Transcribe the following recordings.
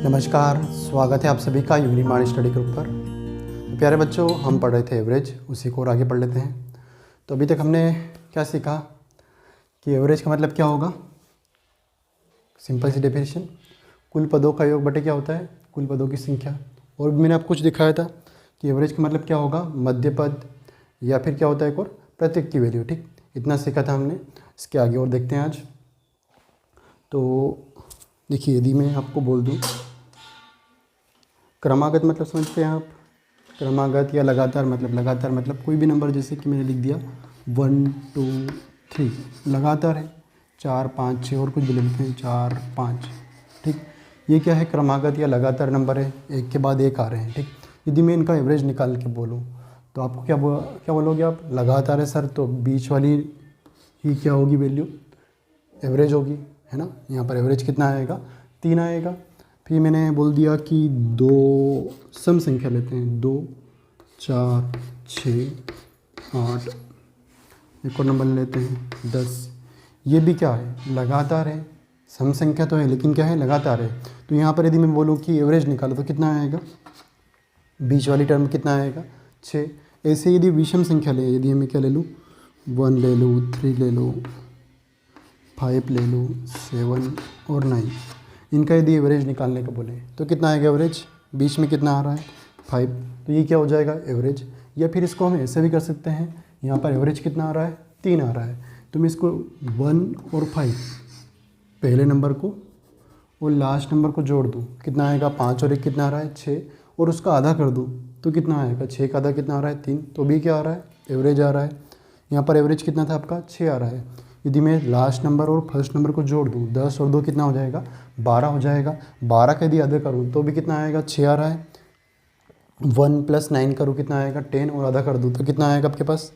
नमस्कार, स्वागत है आप सभी का यूनिमार्ट स्टडी ग्रुप पर। तो प्यारे बच्चों, हम पढ़ रहे थे एवरेज, उसी को और आगे पढ़ लेते हैं। तो अभी तक हमने क्या सीखा कि एवरेज का मतलब क्या होगा। सिंपल सी डेफिनेशन, कुल पदों का योग बटे क्या होता है, कुल पदों की संख्या। और भी मैंने आपको कुछ दिखाया था कि एवरेज का मतलब क्या होगा, मध्य पद या फिर क्या होता है एक और प्रत्येक की वैल्यू। ठीक, इतना सीखा था हमने। इसके आगे और देखते हैं आज। तो देखिए, यदि मैं आपको बोल दूँ क्रमागत मतलब समझते हैं आप, क्रमागत या लगातार मतलब कोई भी नंबर, जैसे कि मैंने लिख दिया 1 2 3 लगातार है, 4 5 6 और कुछ भी लिखते हैं 4 5। ठीक, ये क्या है, क्रमागत या लगातार नंबर है, एक के बाद एक आ रहे हैं। ठीक, यदि मैं इनका एवरेज निकाल के बोलूँ तो आपको क्या बोलोगे आप, लगातार है सर, तो बीच वाली ही क्या होगी वैल्यू, एवरेज होगी, है ना। यहाँ पर एवरेज कितना आएगा, 3 आएगा। फिर मैंने बोल दिया कि 2 सम संख्या लेते हैं, 2 4 6 8, एक और नंबर लेते हैं 10। ये भी क्या है, लगातार है, सम संख्या तो है लेकिन क्या है, लगातार है। तो यहाँ पर यदि मैं बोलूँ कि एवरेज निकालो तो कितना आएगा, बीच वाली टर्म कितना आएगा, 6। ऐसे यदि विषम संख्या ले, यदि मैं क्या ले लूँ, 1 ले लूँ, 3 ले लूँ, 5 ले लूँ, 7 और 9, इनका यदि एवरेज निकालने का बोले तो कितना आएगा एवरेज, बीच में कितना आ रहा है 5, तो ये क्या हो जाएगा एवरेज। या फिर इसको हम ऐसे भी कर सकते हैं, यहाँ पर एवरेज कितना आ रहा है, 3 आ रहा है, तो मैं इसको 1 और 5 पहले नंबर को और लास्ट नंबर को जोड़ दूँ, कितना आएगा 5 और 1 कितना आ रहा है 6, और उसका आधा कर दूँ तो कितना आएगा, 6 का आधा कितना आ रहा है 3, तो भी क्या आ रहा है, एवरेज आ रहा है। यहाँ पर एवरेज कितना था आपका, 6 आ रहा है। यदि मैं लास्ट नंबर और फर्स्ट नंबर को जोड़ दूँ, 10 और 2 कितना हो जाएगा, 12 हो जाएगा। 12 का यदि आधा करूँ तो भी कितना आएगा, 6 आ रहा है। 1 + 9 करूँ कितना आएगा, 10, और आधा कर दूँ तो कितना आएगा आपके पास,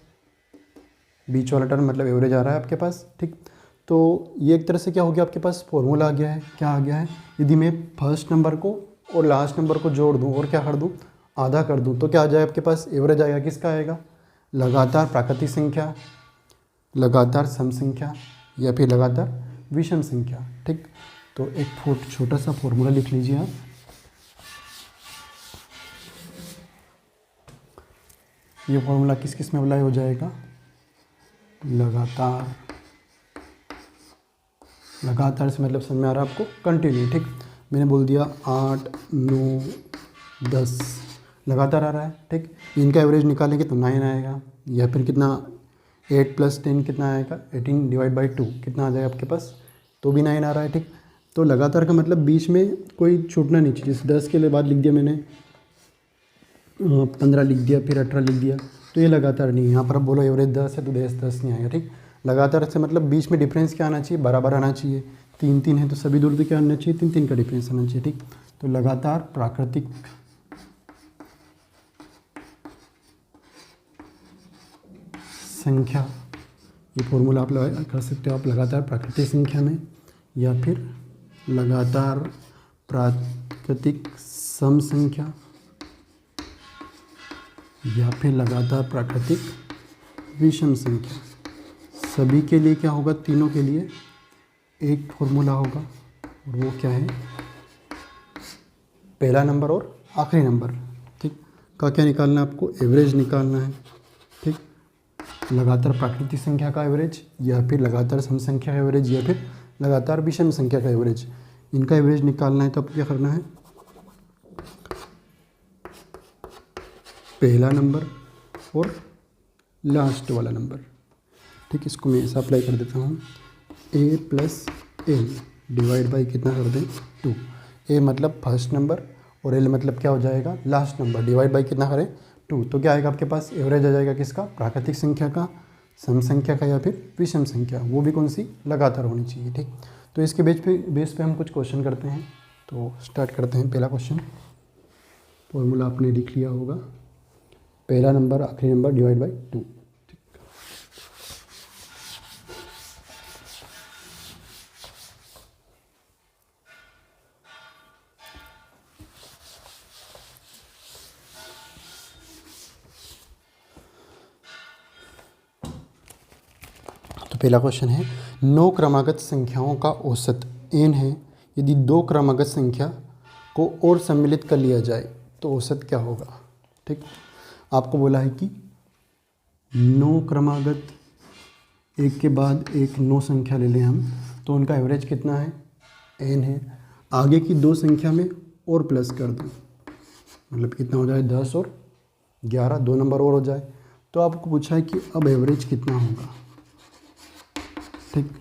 बीच वाला टर्म मतलब एवरेज आ रहा है आपके पास। ठीक, तो ये एक तरह से क्या हो गया, आपके पास फॉर्मूला आ गया है। क्या आ गया है, यदि मैं फर्स्ट नंबर को और लास्ट नंबर को जोड़ दूँ और क्या कर दूँ, आधा कर दूँ, तो क्या आ जाए आपके पास, एवरेज आएगा। किसका आएगा, लगातार प्राकृतिक संख्या, लगातार सम संख्या या फिर लगातार विषम संख्या। ठीक, तो एक छोटा सा फॉर्मूला लिख लीजिए आप। ये फॉर्मूला किस किस में अप्लाई हो जाएगा, लगातार से मतलब समझ में आ रहा है आपको, कंटिन्यू। ठीक, मैंने बोल दिया 8 9 10 लगातार आ रहा है। ठीक, इनका एवरेज निकालेंगे तो 9 आएगा, या फिर कितना 8 + 10 कितना आएगा, 18/2 कितना आ जाएगा आपके पास, तो भी 9 आ रहा है। ठीक, तो लगातार का मतलब बीच में कोई छूटना नहीं चाहिए। जैसे 10 के लिए बाद लिख दिया मैंने, 15 लिख दिया, फिर 18 लिख दिया, तो ये लगातार नहीं है। यहाँ पर अब बोलो एवरेज 10 है तो 10 नहीं आएगा। ठीक, लगातार से मतलब बीच में डिफरेंस क्या आना चाहिए, बराबर आना चाहिए। 3 3 है तो सभी दूर पे क्या आना चाहिए, 3 3 का डिफरेंस आना चाहिए। ठीक, तो लगातार प्राकृतिक संख्या, ये फॉर्मूला आप कर सकते हो आप, लगातार प्राकृतिक संख्या में, या फिर लगातार प्राकृतिक सम संख्या, या फिर लगातार प्राकृतिक विषम संख्या। सभी के लिए क्या होगा, तीनों के लिए एक फॉर्मूला होगा, और वो क्या है, पहला नंबर और आखिरी नंबर। ठीक, का क्या निकालना है आपको, एवरेज निकालना है। ठीक, लगातार प्राकृतिक संख्या का एवरेज, या फिर लगातार सम संख्या का एवरेज, या फिर लगातार विषम संख्या का एवरेज, इनका एवरेज निकालना है। तो आपको क्या करना है, पहला नंबर और लास्ट वाला नंबर। ठीक, इसको मैं ऐसा अप्लाई कर देता हूँ, a + l डिवाइड बाई कितना कर दें, 2। a मतलब फर्स्ट नंबर और l मतलब क्या हो जाएगा, लास्ट नंबर, डिवाइड बाई कितना करें, 2। तो क्या आएगा आपके पास, एवरेज आ जाएगा किसका, प्राकृतिक संख्या का, सम संख्या का, या फिर विषम संख्या, वो भी कौन सी, लगातार होनी चाहिए। ठीक, तो इसके बेस पे हम कुछ क्वेश्चन करते हैं। तो स्टार्ट करते हैं। पहला क्वेश्चन, फॉर्मूला आपने लिख लिया होगा, पहला नंबर आखिरी नंबर डिवाइड बाई 2। तो पहला क्वेश्चन है, 9 क्रमागत संख्याओं का औसत n है। यदि 2 क्रमागत संख्या को और सम्मिलित कर लिया जाए तो औसत क्या होगा। ठीक, आपको बोला है कि 9 क्रमागत एक के बाद एक 9 संख्या ले लें हम, तो उनका एवरेज कितना है, n है। आगे की 2 संख्या में और प्लस कर दूँ, मतलब कितना हो जाए 10 और 11, 2 नंबर और हो जाए। तो आपको पूछा है कि अब एवरेज कितना होगा। ठीक,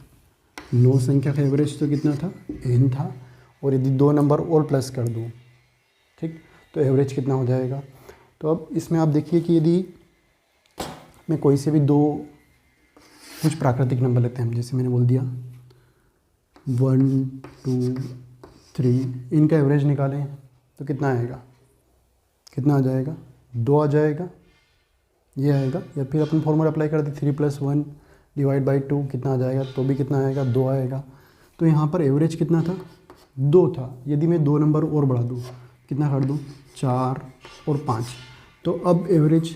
9 संख्या का एवरेज तो कितना था, n था, और यदि 2 नंबर और प्लस कर दूँ, ठीक, तो एवरेज कितना हो जाएगा। तो अब इसमें आप देखिए कि यदि मैं कोई से भी 2 कुछ प्राकृतिक नंबर लेते हैं, जैसे मैंने बोल दिया 1 2 3, इनका एवरेज निकालें तो कितना आएगा, कितना आ जाएगा, 2 आ जाएगा, ये आएगा। या फिर अपन फॉर्मूला अप्लाई कर दे 3 + 1 / 2, कितना आ जाएगा, तो भी कितना आएगा, 2 आएगा। तो यहाँ पर एवरेज कितना था, 2 था। यदि मैं 2 नंबर और बढ़ा दूँ, कितना कर दूँ, 4 और 5, तो अब एवरेज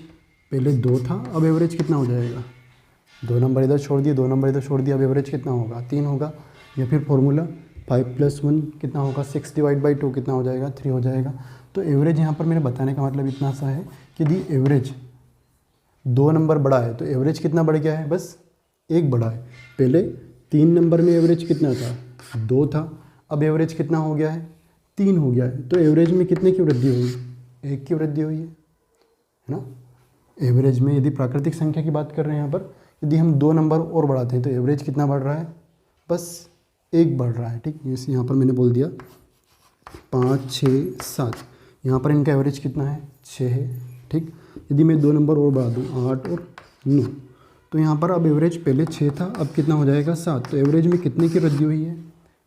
पहले 2 था, अब एवरेज कितना हो जाएगा, 2 नंबर इधर छोड़ दिए, 2 नंबर इधर छोड़ दिया, अब एवरेज कितना होगा, 3 होगा। या फिर फॉर्मूला 5 + 1 कितना होगा, 6 / 2 कितना हो जाएगा, 3 हो जाएगा। तो एवरेज यहाँ पर मेरे बताने का मतलब इतना सा है कि यदि एवरेज 2 नंबर बढ़ा है तो एवरेज कितना बढ़ गया है, बस 1 बढ़ा है। पहले 3 नंबर में एवरेज कितना था, 2 था, अब एवरेज कितना हो गया है, 3 हो गया है। तो एवरेज में कितने की वृद्धि हुई, 1 की वृद्धि हुई है ना। एवरेज में यदि प्राकृतिक संख्या की बात कर रहे हैं यहाँ पर, यदि हम 2 नंबर और बढ़ाते हैं तो एवरेज कितना बढ़ रहा है, बस 1 बढ़ रहा है। ठीक, जैसे यहाँ पर मैंने बोल दिया 5 6 7, यहाँ पर इनका एवरेज कितना है, 6 है। ठीक, यदि मैं 2 नंबर और बढ़ा दूँ 8 और 9, तो यहाँ पर अब एवरेज पहले 6 था, अब कितना हो जाएगा, 7। तो एवरेज में कितने की वृद्धि हुई है,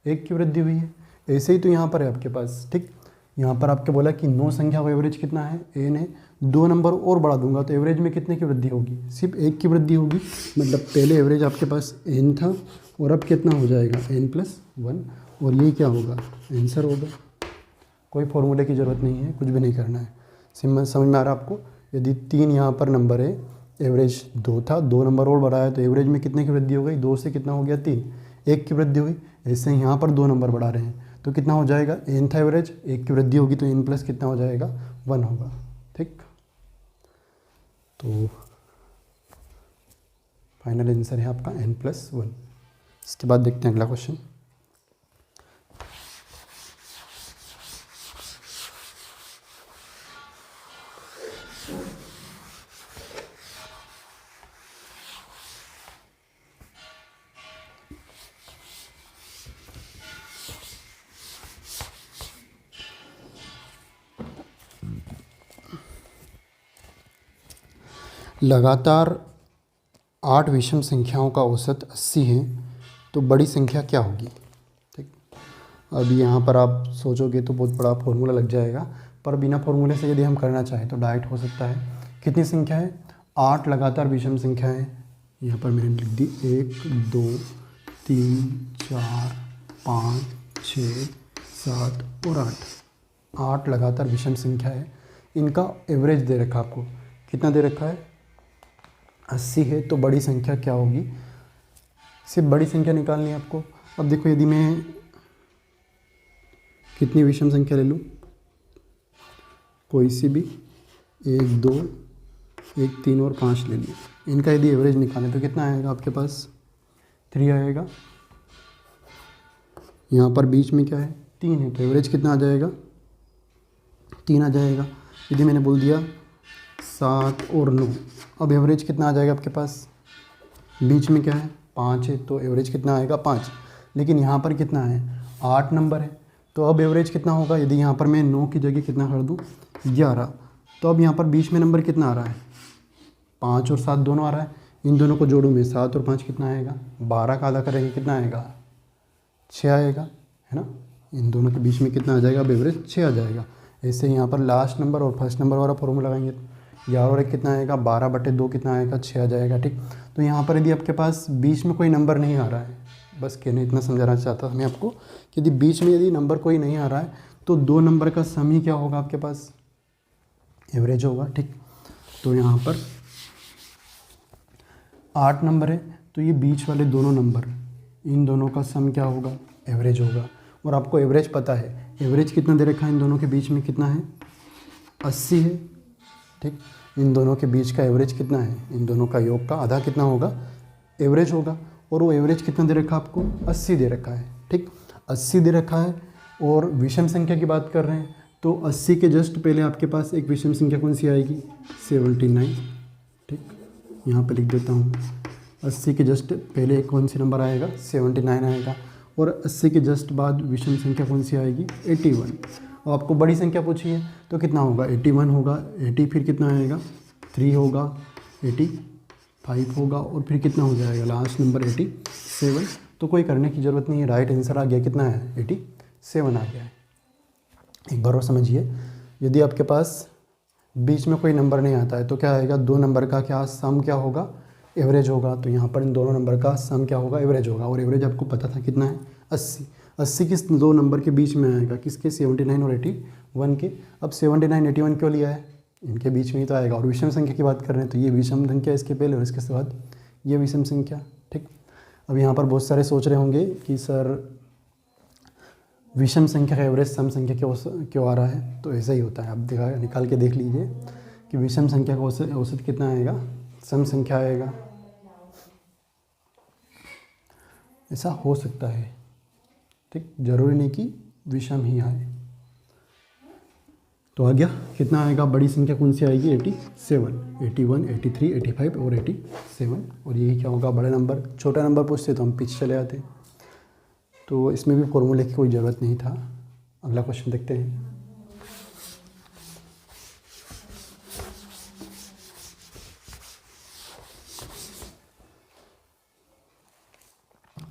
1 की वृद्धि हुई है। ऐसे ही तो यहाँ पर है आपके पास। ठीक, यहाँ पर आपके बोला कि 9 संख्या का एवरेज कितना है, n है, 2 नंबर और बढ़ा दूंगा तो एवरेज में कितने की वृद्धि होगी, सिर्फ 1 की वृद्धि होगी। मतलब पहले एवरेज आपके पास n था और अब कितना हो जाएगा, n + 1, और ये क्या होगा, आंसर होगा। कोई फॉर्मूले की ज़रूरत नहीं है, कुछ भी नहीं करना है। समझ में आ रहा है आपको। यदि 3 यहाँ पर नंबर है, एवरेज 2 था, 2 नंबर और बढ़ाया तो एवरेज में कितने की वृद्धि हो गई, 2 से कितना हो गया, 3, 1 की वृद्धि हुई। ऐसे ही यहाँ पर 2 नंबर बढ़ा रहे हैं तो कितना हो जाएगा, n था एवरेज, 1 की वृद्धि होगी तो n+ कितना हो जाएगा, 1 होगा। ठीक, तो फाइनल आंसर है आपका n + 1। इसके बाद देखते हैं अगला क्वेश्चन। लगातार 8 विषम संख्याओं का औसत 80 है तो बड़ी संख्या क्या होगी। ठीक, अभी यहाँ पर आप सोचोगे तो बहुत बड़ा फॉर्मूला लग जाएगा, पर बिना फॉर्मूले से यदि हम करना चाहें तो डायरेक्ट हो सकता है। कितनी संख्या है, 8 लगातार विषम संख्या है। यहाँ पर मैंने लिख दी 1 2 3 4 5 6 7 और 8 लगातार विषम संख्या है। इनका एवरेज दे रखा आपको, कितना दे रखा है, 80 है। तो बड़ी संख्या क्या होगी, सिर्फ बड़ी संख्या निकालनी है आपको। अब देखो यदि मैं कितनी विषम संख्या ले लूँ, कोई सी भी, 1 2 1 3 और 5 ले ली, इनका यदि एवरेज निकालें तो कितना आएगा आपके पास, 3 आएगा। यहाँ पर बीच में क्या है, 3 है, तो एवरेज कितना आ जाएगा, 3 आ जाएगा। यदि मैंने बोल दिया 7 और 9, अब एवरेज कितना आ जाएगा आपके पास, बीच में क्या है, 5 है, तो एवरेज कितना आएगा, 5। लेकिन यहाँ पर कितना है, 8 नंबर है, तो अब एवरेज कितना होगा। यदि यहाँ पर मैं 9 की जगह कितना कर दूँ, 11, तो अब यहाँ पर बीच में नंबर कितना आ रहा है, 5 और 7 दोनों आ रहा है। इन दोनों को जोड़ूँ मैं, 7 और 5 कितना आएगा, 12 का आधा करेंगे कितना आएगा, 6 आएगा, है ना। इन दोनों के बीच में कितना आ जाएगा, अब एवरेज 6 आ जाएगा। ऐसे यहाँ पर लास्ट नंबर और फर्स्ट नंबर वाला फॉर्मूला लगाएंगे, 11 और 1 कितना आएगा, 12/2 कितना आएगा, 6 आ जाएगा। ठीक, तो यहाँ पर यदि आपके पास बीच में कोई नंबर नहीं आ रहा है, बस कहने इतना समझाना चाहता था मैं आपको कि यदि बीच में यदि नंबर कोई नहीं आ रहा है तो 2 नंबर का सम ही क्या होगा आपके पास, एवरेज होगा। ठीक, तो यहाँ पर 8 नंबर है, तो ये बीच वाले दोनों नंबर, इन दोनों का सम क्या होगा, एवरेज होगा। और आपको एवरेज पता है एवरेज कितना दे रखा है इन दोनों के बीच में, कितना है 80 है। ठीक, इन दोनों के बीच का एवरेज कितना है, इन दोनों का योग का आधा कितना होगा, एवरेज होगा। और वो एवरेज कितना दे रखा है आपको, 80 दे रखा है। ठीक, 80 दे रखा है और विषम संख्या की बात कर रहे हैं तो 80 के जस्ट पहले आपके पास एक विषम संख्या कौन सी आएगी, 79। ठीक, यहाँ पे लिख देता हूँ, 80 के जस्ट पहले एक कौन सी नंबर आएगा, 79 आएगा। और 80 के जस्ट बाद विषम संख्या कौन सी आएगी, 81। और आपको बड़ी संख्या पूछी है तो कितना होगा, 81 होगा, 80 फिर कितना आएगा, 3 होगा, 85 होगा और फिर कितना हो जाएगा लास्ट नंबर 87। तो कोई करने की ज़रूरत नहीं है, राइट आंसर आ गया, कितना है 87 आ गया है। एक बार और समझिए, यदि आपके पास बीच में कोई नंबर नहीं आता है तो क्या आएगा, दो नंबर का क्या सम क्या होगा, एवरेज होगा। तो यहाँ पर इन दोनों नंबर का सम क्या होगा, एवरेज होगा। और एवरेज आपको पता था कितना है, 80। 80 किस दो नंबर के बीच में आएगा, किसके, 79 और 81 के। अब 79 81 क्यों लिया है, इनके बीच में ही तो आएगा। और विषम संख्या की बात कर रहे हैं तो ये विषम संख्या इसके पहले और इसके बाद ये विषम संख्या। ठीक, अब यहाँ पर बहुत सारे सोच रहे होंगे कि सर विषम संख्या का एवरेज सम संख्या क्यों आ रहा है, तो ऐसा ही होता है। आप निकाल के देख लीजिए कि विषम संख्या का औसत कितना आएगा, सम संख्या आएगा, ऐसा हो सकता है। ठीक, जरूरी नहीं कि विषम ही आए। तो आ गया, कितना आएगा, बड़ी संख्या कौन सी आएगी, 87, 81, 83, 85 और 87। और यही क्या होगा, बड़ा नंबर। छोटा नंबर पूछते तो हम पीछे चले आते, तो इसमें भी फॉर्मूले की कोई ज़रूरत नहीं था। अगला क्वेश्चन देखते हैं।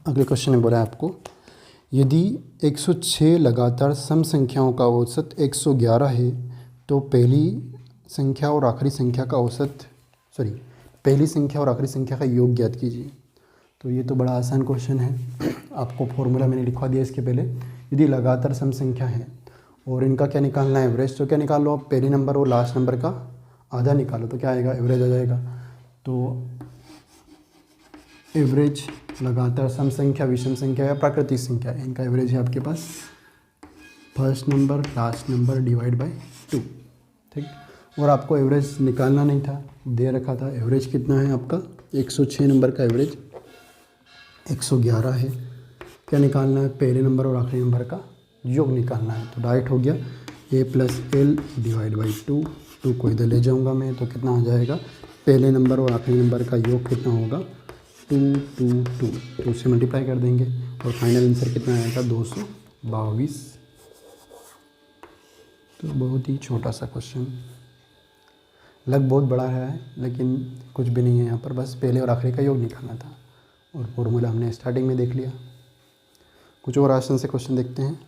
अगले क्वेश्चन में बोला है आपको, यदि 106 लगातार सम संख्याओं का औसत 111 है तो पहली संख्या और आखिरी संख्या का पहली संख्या और आखिरी संख्या का योग ज्ञात कीजिए। तो ये तो बड़ा आसान क्वेश्चन है, आपको फॉर्मूला मैंने लिखवा दिया इसके पहले। यदि लगातार सम संख्या है और इनका क्या निकालना है, एवरेज, तो क्या निकाल लो आप, पहले नंबर और लास्ट नंबर का आधा निकालो तो क्या आएगा, एवरेज आ जाएगा। तो एवरेज लगातार सम संख्या, विषम संख्या या प्राकृतिक संख्या, इनका एवरेज है आपके पास first number last number divide by 2। ठीक, और आपको एवरेज निकालना नहीं था, दे रखा था एवरेज कितना है आपका, 106 नंबर का एवरेज 111 है। क्या निकालना है, पहले नंबर और आखिरी नंबर का योग निकालना है। तो डायरेक्ट हो गया a+l डिवाइड बाई 2 को इधर ले जाऊंगा मैं तो कितना आ जाएगा, पहले नंबर और आखिरी नंबर का योग कितना होगा, 2 से मल्टीप्लाई कर देंगे और फाइनल आंसर कितना आएगा, 222। तो बहुत ही छोटा सा क्वेश्चन, लग बहुत बड़ा है लेकिन कुछ भी नहीं है यहाँ पर, बस पहले और आखिरी का योग निकालना था और फॉर्मूला हमने स्टार्टिंग में देख लिया। कुछ और आसान से क्वेश्चन देखते हैं।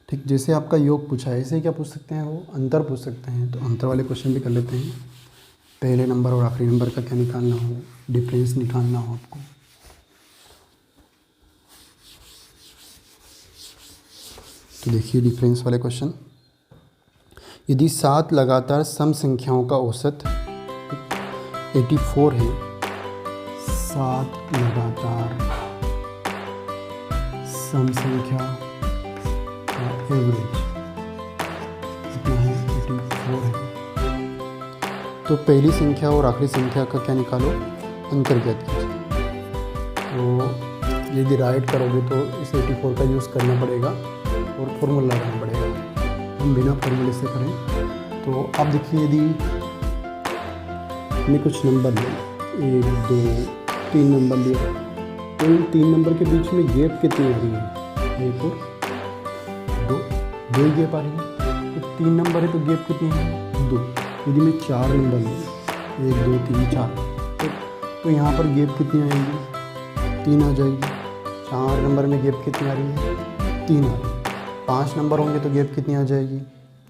ठीक, जैसे आपका योग पूछा है, ऐसे क्या पूछ सकते हैं, वो अंतर पूछ सकते हैं। तो अंतर वाले क्वेश्चन भी कर लेते हैं। पहले नंबर और आखिरी नंबर का क्या निकालना हो, डिफरेंस निकालना हो आपको। तो देखिए डिफरेंस वाले क्वेश्चन, यदि 7 लगातार सम संख्याओं का औसत 84 है, 7 लगातार सम संख्या का एवरेज कितना है, 84 है, तो पहली संख्या और आखिरी संख्या का क्या निकालो, अंतर ज्ञात कीजिए। तो यदि राइट करोगे तो इस 84 का यूज़ करना पड़ेगा और फॉर्मूला लगाना पड़ेगा। हम बिना फॉर्मूले से करें तो आप देखिए, यदि हमने कुछ नंबर लिए, 1 2 3 नंबर लिए, तो इन 3 नंबर के बीच में गैप कितनी आ रही है, 1 और 2 ही गैप आ रही है। तो 3 नंबर है तो गैप कितनी है, 2। यदि मैं 4 नंबर लूँ, 1 2 3 4, तो यहाँ पर गैप कितनी आएगी, 3 आ जाएगी। 4 नंबर में गैप कितनी आ रही है, 3 आ रही है। 5 नंबर होंगे तो गैप कितनी आ जाएगी,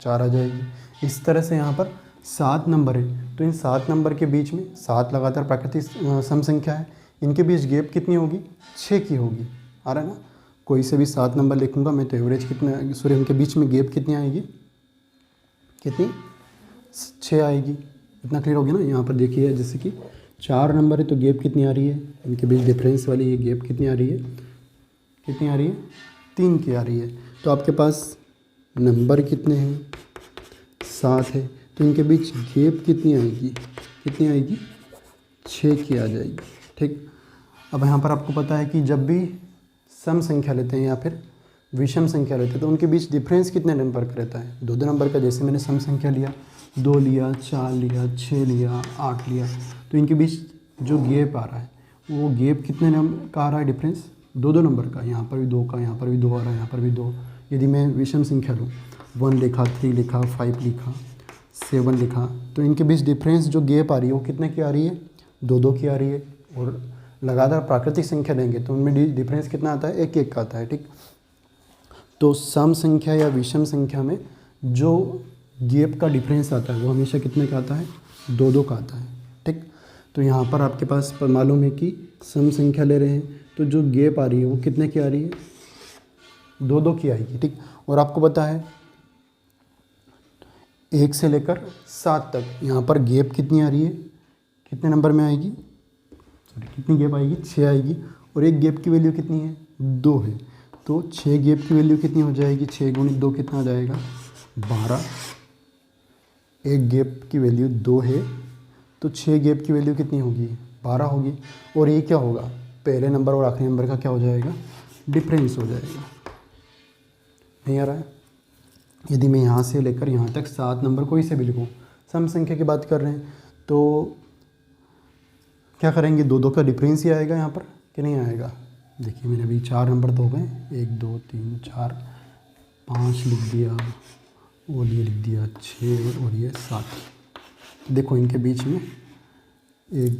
4 आ जाएगी। इस तरह से यहाँ पर 7 नंबर है तो इन 7 नंबर के बीच में 7 लगातार प्राकृतिक सम संख्या है, इनके बीच गैप कितनी होगी, 6 की होगी। आ रहा है ना, कोई से भी 7 नंबर लिखूंगा मैं तो एवरेज कितना, उनके बीच में गैप कितनी आएगी, कितनी, 6 आएगी। इतना क्लियर हो गया ना। यहाँ पर देखिए जैसे कि 4 नंबर है तो गैप कितनी आ रही है, इनके बीच डिफरेंस वाली ये गैप कितनी आ रही है, कितनी आ रही है, 3 की आ रही है। तो आपके पास नंबर कितने हैं, 7 है, तो इनके बीच गैप कितनी आएगी, कितनी आएगी, 6 की आ जाएगी। ठीक, अब यहाँ पर आपको पता है कि जब भी सम संख्या लेते हैं या फिर विषम संख्या लेते हैं तो उनके बीच डिफरेंस कितने नंबर का रहता है, 2 नंबर का। जैसे मैंने सम संख्या लिया, 2 लिया, 4 लिया, 6 लिया, 8 लिया, तो इनके बीच जो गैप आ रहा है वो गैप कितने नंबर का आ रहा है, डिफरेंस 2 यहाँ पर भी 2 का, यहाँ पर भी 2 आ रहा है, यहाँ पर भी 2। यदि मैं विषम संख्या लूँ, 1 लिखा, 3 लिखा, 5 लिखा, 7 लिखा, तो इनके बीच डिफरेंस जो गैप आ रही है वो कितने की आ रही है, 2 की आ रही है। और लगातार प्राकृतिक संख्या लेंगे तो उनमें डिफरेंस कितना आता है, 1 का आता है। ठीक, तो सम संख्या या विषम संख्या में जो गैप का डिफरेंस आता है वो हमेशा कितने का आता है, 2 का आता है। ठीक, तो यहाँ पर आपके पास मालूम है कि सम संख्या ले रहे हैं तो जो गैप आ रही है वो कितने की आ रही है, 2 की आएगी। ठीक, और आपको पता है 1 से लेकर 7 तक यहाँ पर गैप कितनी आ रही है, कितने नंबर में आएगी, सॉरी कितनी गैप आएगी, 6 आएगी। और एक गैप की वैल्यू कितनी है, 2 है, तो 6 गैप की वैल्यू कितनी हो जाएगी, 6 गुणित 2 कितना आ जाएगा, 12। एक गैप की वैल्यू 2 है तो 6 गैप की वैल्यू कितनी होगी, 12 होगी। और ये क्या होगा, पहले नंबर और आखिरी नंबर का क्या हो जाएगा, डिफरेंस हो जाएगा। नहीं आ रहा है। यदि मैं यहाँ से लेकर यहाँ तक 7 नंबर कोई से भी लिखूँ, सम संख्या की बात कर रहे हैं, तो क्या करेंगे, 2 का डिफरेंस ही आएगा यहाँ पर कि नहीं आएगा। देखिए मैंने अभी 4 नंबर तो हो गए, 1 2 3 4 5 लिख दिया, और ये लिख दिया 6 और ये 7। देखो इनके बीच में 1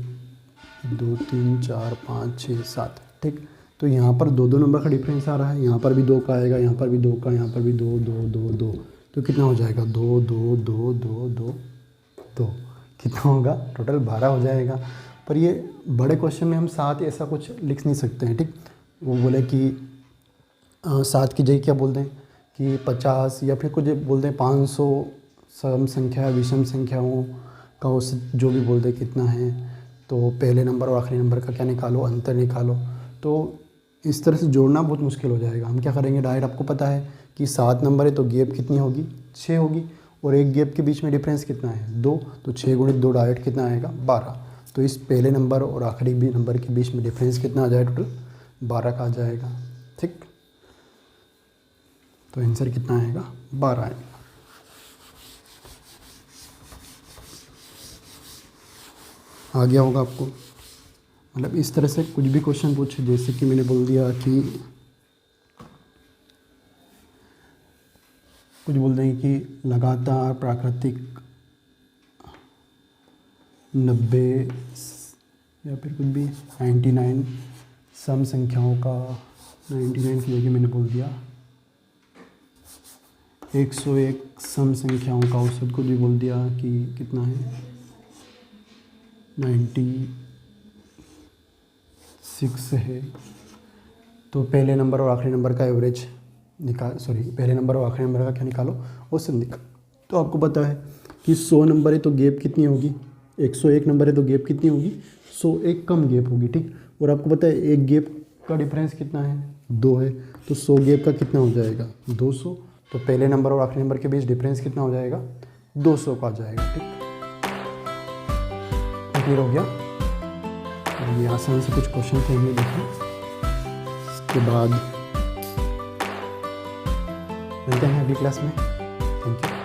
2 3 4 5 6 7। ठीक, तो यहाँ पर 2 नंबर का डिफरेंस आ रहा है, यहाँ पर भी 2 का आएगा, यहाँ पर भी 2 का, यहाँ पर भी 2 2 2 2, तो कितना हो जाएगा, 2 2 2 2 2 2, कितना होगा, टोटल 12 हो जाएगा। पर ये बड़े क्वेश्चन में हम 7 ऐसा कुछ लिख नहीं सकते हैं। ठीक, वो बोले कि 7 की जगह क्या बोलते हैं कि 50 या फिर कुछ बोलते हैं 500 सम संख्या विषम संख्याओं का औसत जो भी बोलते हैं कितना है, तो पहले नंबर और आखिरी नंबर का क्या निकालो, अंतर निकालो। तो इस तरह से जोड़ना बहुत मुश्किल हो जाएगा। हम क्या करेंगे, डायरेक्ट आपको पता है कि 7 नंबर है तो गैप कितनी होगी, 6 होगी, और एक गैप के बीच में डिफरेंस कितना है, 2, तो 6 गुणित 2 डायरेक्ट कितना आएगा, 12। तो इस पहले नंबर और आखिरी भी नंबर के बीच में डिफरेंस कितना आ जाएगा, टोटल 12 का आ जाएगा। ठीक, तो आंसर कितना आएगा, 12 आएगा। आ गया होगा आपको। मतलब इस तरह से कुछ भी क्वेश्चन पूछे, जैसे कि मैंने बोल दिया कि कुछ बोल देंगे कि लगातार प्राकृतिक 90 या फिर कुछ भी 99 सम संख्याओं का, 99 की जगह मैंने बोल दिया 101 सम संख्याओं का औसत को भी बोल दिया कि कितना है, 96 है। तो पहले नंबर और आखिरी नंबर का एवरेज पहले नंबर और आखिरी नंबर का क्या निकालो, औसत निकालो। तो आपको पता है कि 100 नंबर है तो गैप कितनी होगी, 101 नंबर है तो गैप कितनी होगी, 101 कम गैप होगी। ठीक, और आपको पता है एक गैप का डिफरेंस कितना है, 2 है, तो 100 गैप का कितना हो जाएगा, 200। तो पहले नंबर और आखिरी नंबर के बीच डिफरेंस कितना हो जाएगा, 200 का आ जाएगा। ठीक, क्लियर हो गया। ये आसान से कुछ क्वेश्चन थे हमने देखे। इसके बाद मिलते हैं अगली क्लास में। Thank you.